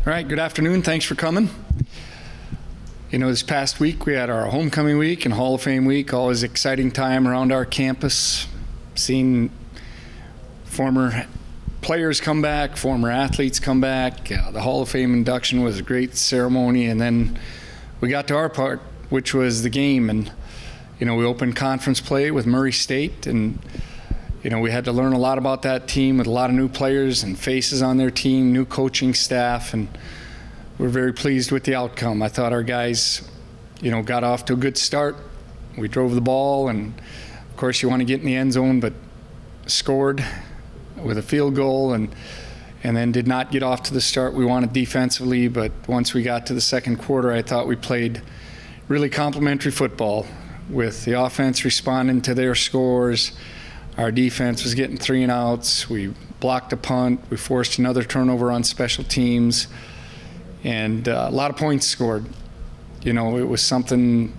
All right, good afternoon. Thanks for coming. You know, this past week we had our homecoming week and Hall of Fame week. Always exciting time around our campus, seeing former players come back, former athletes come back. The Hall of Fame induction was a great ceremony, and then we got to our part, which was the game. And you know, we opened conference play with Murray State, and you know, we had to learn a lot about that team with a lot of new players and faces on their team, new coaching staff, and we're very pleased with the outcome. I thought our guys, you know, got off to a good start. We drove the ball, and of course you want to get in the end zone, but scored with a field goal and then did not get off to the start we wanted defensively. But once we got to the second quarter, I thought we played really complimentary football with the offense responding to their scores. Our defense was getting 3 and outs. We blocked a punt. We forced another turnover on special teams. And a lot of points scored. You know, it was something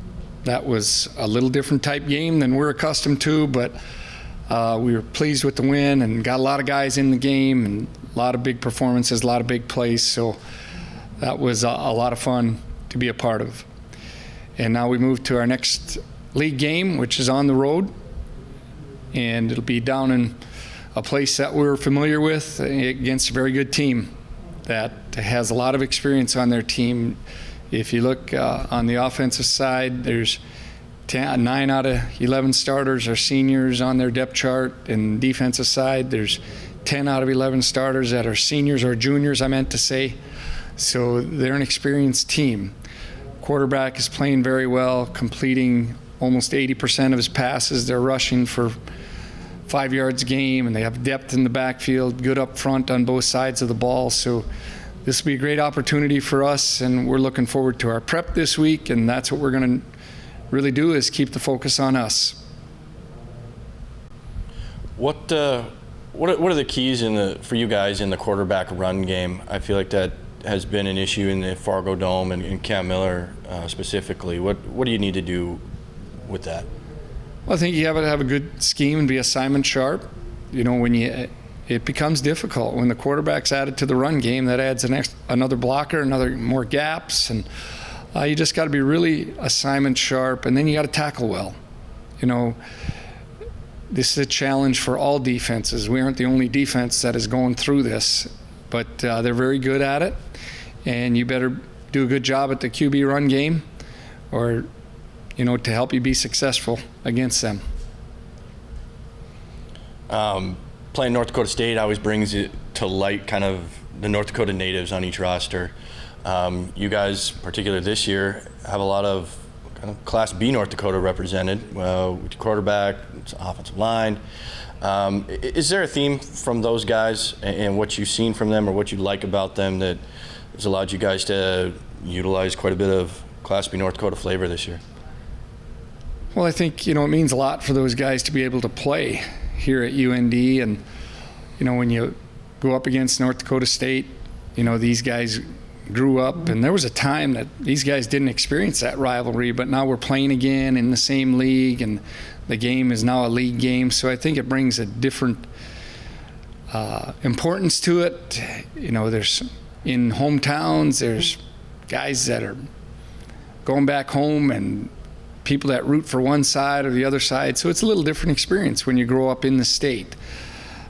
that was a little different type game than we're accustomed to, but we were pleased with the win and got a lot of guys in the game and a lot of big performances, a lot of big plays. So that was a lot of fun to be a part of. And now we move to our next league game, which is on the road. And it'll be down in a place that we're familiar with against a very good team that has a lot of experience on their team. If you look on the offensive side, there's 9 out of 11 starters are seniors on their depth chart. And defensive side, there's 10 out of 11 starters that are seniors or juniors, I meant to say. So they're an experienced team. Quarterback is playing very well, completing almost 80% of his passes. They're rushing for 5 yards a game, and they have depth in the backfield, good up front on both sides of the ball. So this will be a great opportunity for us, and we're looking forward to our prep this week, and that's what we're going to really do, is keep the focus on us. What are the keys for you guys in the quarterback run game? I feel like that has been an issue in the Fargo Dome and in Cam Miller specifically. What do you need to do with that? Well, I think you have to have a good scheme and be assignment sharp. You know, it becomes difficult when the quarterback's added to the run game. That adds another blocker, more gaps, and you just got to be really assignment sharp, and then you got to tackle well. You know, this is a challenge for all defenses. We aren't the only defense that is going through this, but they're very good at it, and you better do a good job at the QB run game, or you know, to help you be successful against them. Playing North Dakota State always brings it to light kind of the North Dakota natives on each roster. You guys, particularly this year, have a lot of kind of Class B North Dakota represented, with quarterback, offensive line. Is there a theme from those guys and what you've seen from them or what you like about them that has allowed you guys to utilize quite a bit of Class B North Dakota flavor this year? Well, I think, you know, it means a lot for those guys to be able to play here at UND. And, you know, when you go up against North Dakota State, you know, these guys grew up, and there was a time that these guys didn't experience that rivalry, but now we're playing again in the same league, and the game is now a league game. So I think it brings a different importance to it. You know, there's in hometowns, there's guys that are going back home and people that root for one side or the other side. So it's a little different experience when you grow up in the state.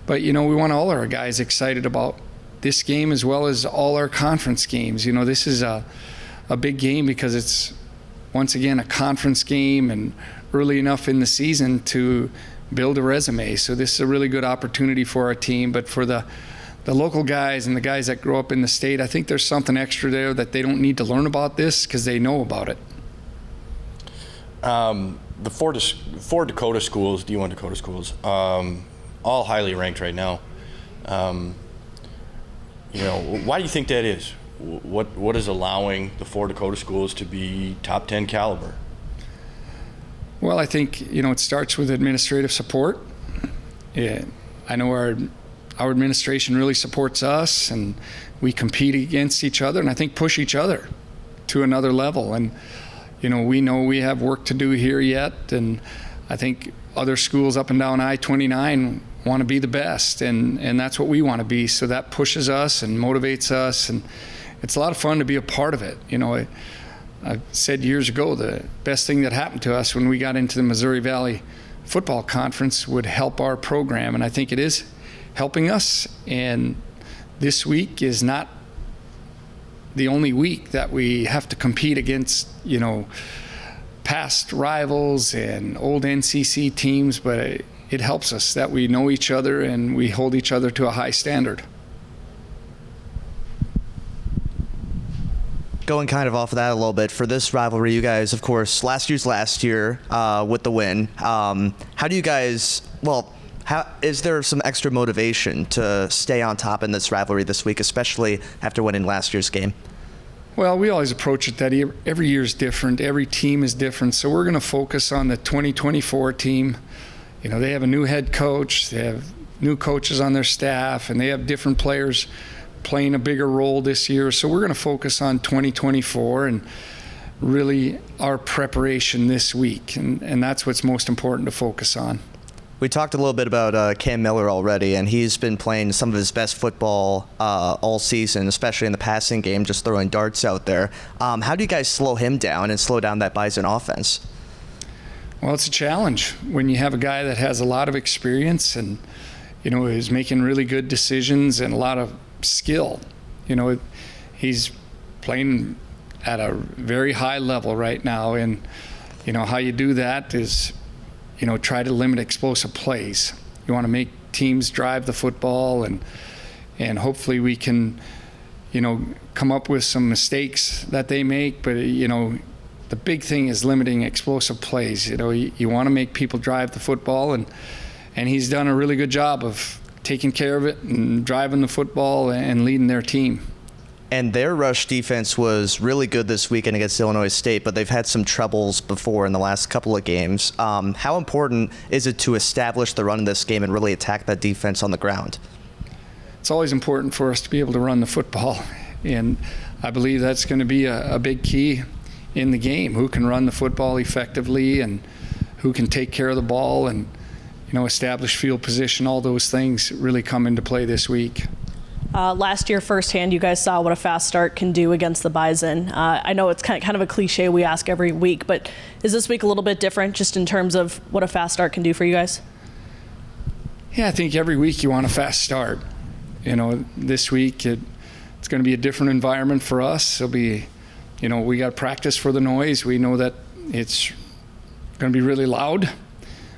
But, you know, we want all our guys excited about this game as well as all our conference games. You know, this is a big game because it's, once again, a conference game and early enough in the season to build a resume. So this is a really good opportunity for our team. But for the local guys and the guys that grow up in the state, I think there's something extra there that they don't need to learn about this because they know about it. The four Dakota schools, D1 Dakota schools, all highly ranked right now. You know, why do you think that is? What is allowing the 4 Dakota schools to be top 10 caliber? Well, I think, you know, it starts with administrative support. Yeah, I know our administration really supports us, and we compete against each other, and I think push each other to another level. And you know we have work to do here yet, and I think other schools up and down I-29 want to be the best, and that's what we want to be. So that pushes us and motivates us, and it's a lot of fun to be a part of it. I said years ago the best thing that happened to us when we got into the Missouri Valley Football Conference would help our program, and I think it is helping us. And this week is not the only week that we have to compete against, past rivals and old NCC teams, but it helps us that we know each other and we hold each other to a high standard. Going kind of off of that a little bit, for this rivalry, you guys, of course, last year with the win. How do you guys, is there some extra motivation to stay on top in this rivalry this week, especially after winning last year's game? Well, we always approach it that every year is different. Every team is different. So we're going to focus on the 2024 team. They have a new head coach. They have new coaches on their staff, and they have different players playing a bigger role this year. So we're going to focus on 2024 and really our preparation this week. And that's what's most important to focus on. We talked a little bit about Cam Miller already, and he's been playing some of his best football all season, especially in the passing game, just throwing darts out there. How do you guys slow him down and slow down that Bison offense? Well, it's a challenge when you have a guy that has a lot of experience and, is making really good decisions and a lot of skill. He's playing at a very high level right now, and, how you do that is, try to limit explosive plays. You want to make teams drive the football, and hopefully we can, come up with some mistakes that they make. But, the big thing is limiting explosive plays. You want to make people drive the football, and he's done a really good job of taking care of it and driving the football and leading their team. And their rush defense was really good this weekend against Illinois State, but they've had some troubles before in the last couple of games. How important is it to establish the run in this game and really attack that defense on the ground? It's always important for us to be able to run the football, and I believe that's going to be a big key in the game. Who can run the football effectively and who can take care of the ball and, establish field position. All those things really come into play this week. Last year firsthand, you guys saw what a fast start can do against the Bison. I know it's kind of a cliche we ask every week, but is this week a little bit different just in terms of what a fast start can do for you guys? Yeah, I think every week you want a fast start. This week it's going to be a different environment for us. It'll be, we got to practice for the noise. We know that it's going to be really loud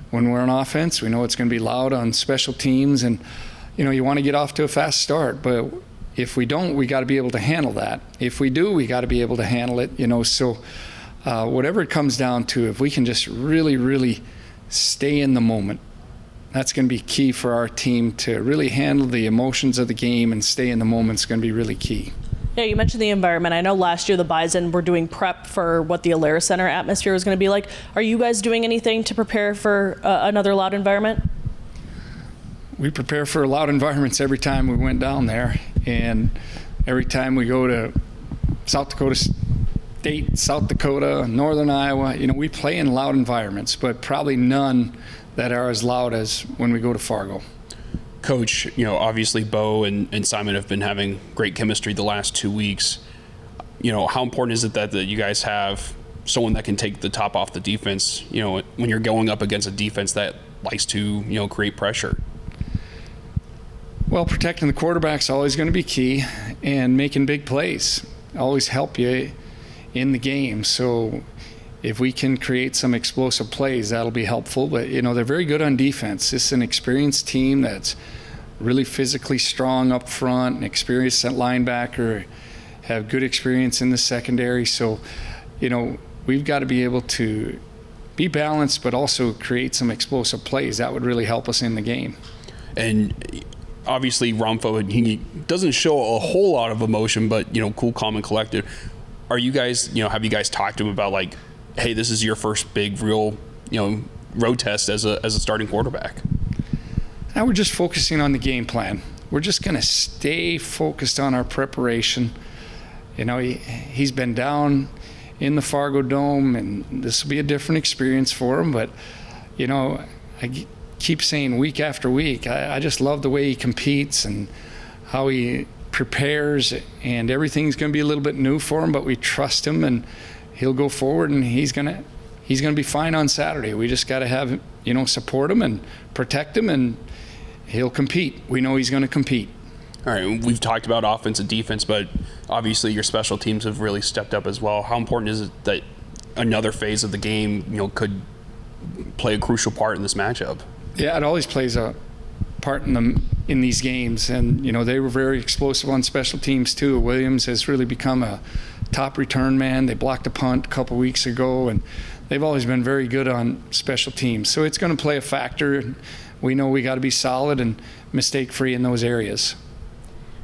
when we're on offense. We know it's going to be loud on special teams, and you want to get off to a fast start, but if we don't, we got to be able to handle that. If we do, we got to be able to handle it, so whatever it comes down to, if we can just really, really stay in the moment, that's going to be key for our team to really handle the emotions of the game, and stay in the moment is going to be really key. Yeah, you mentioned the environment. I know last year the Bison were doing prep for what the Alaris Center atmosphere was going to be like. Are you guys doing anything to prepare for another loud environment? We prepare for loud environments every time we went down there, and every time we go to South Dakota State, South Dakota, Northern Iowa, we play in loud environments, but probably none that are as loud as when we go to Fargo. Coach, obviously Bo and Simon have been having great chemistry the last 2 weeks. How important is it that you guys have someone that can take the top off the defense, when you're going up against a defense that likes to, create pressure? Well, protecting the quarterback's always going to be key, and making big plays always help you in the game. So if we can create some explosive plays, that'll be helpful. But, they're very good on defense. This is an experienced team that's really physically strong up front, an experienced linebacker, have good experience in the secondary. So, we've got to be able to be balanced, but also create some explosive plays. That would really help us in the game. And obviously Rumfo, he doesn't show a whole lot of emotion, but, cool, calm, and collected. Are you guys, have you guys talked to him about, like, hey, this is your first big, real, road test as a starting quarterback? Now we're just focusing on the game plan. We're just going to stay focused on our preparation. He's been down in the Fargo Dome, and this will be a different experience for him. But, I keep saying week after week, I just love the way he competes and how he prepares, and everything's going to be a little bit new for him, but we trust him, and he'll go forward, and he's going to be fine on Saturday. We just got to have, support him and protect him, and he'll compete. We know he's going to compete. All right, we've talked about offense and defense, but obviously your special teams have really stepped up as well. How important is it that another phase of the game, could play a crucial part in this matchup? Yeah, it always plays a part in these games, and they were very explosive on special teams too. Williams has really become a top return man. They blocked a punt a couple weeks ago, and they've always been very good on special teams. So it's going to play a factor. We know we got to be solid and mistake-free in those areas.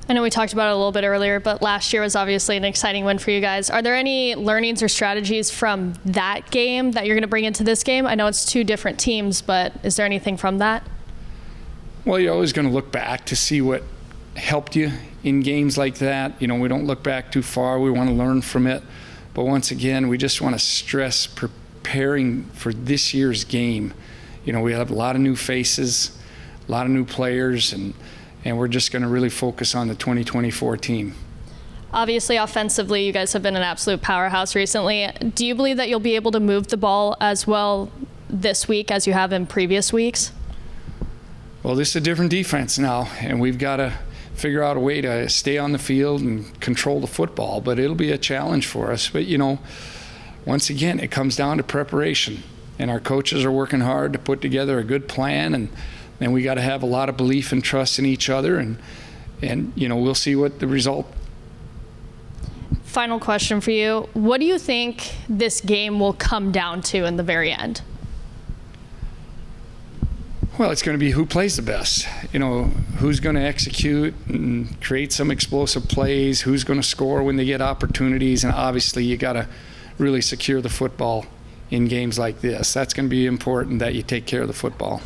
I know we talked about it a little bit earlier, but last year was obviously an exciting win for you guys. Are there any learnings or strategies from that game that you're going to bring into this game? I know it's two different teams, but is there anything from that? Well, you're always going to look back to see what helped you in games like that. We don't look back too far. We want to learn from it. But once again, we just want to stress preparing for this year's game. We have a lot of new faces, a lot of new players, and we're just going to really focus on the 2024 team. Obviously, offensively, you guys have been an absolute powerhouse recently. Do you believe that you'll be able to move the ball as well this week as you have in previous weeks? Well, this is a different defense now, and we've got to figure out a way to stay on the field and control the football, but it'll be a challenge for us. But, once again, it comes down to preparation, and our coaches are working hard to put together a good plan, and then we got to have a lot of belief and trust in each other, and we'll see what the result. Final question for you. What do you think this game will come down to in the very end? Well, it's going to be who plays the best. Who's going to execute and create some explosive plays, who's going to score when they get opportunities, and obviously you got to really secure the football in games like this. That's going to be important that you take care of the football.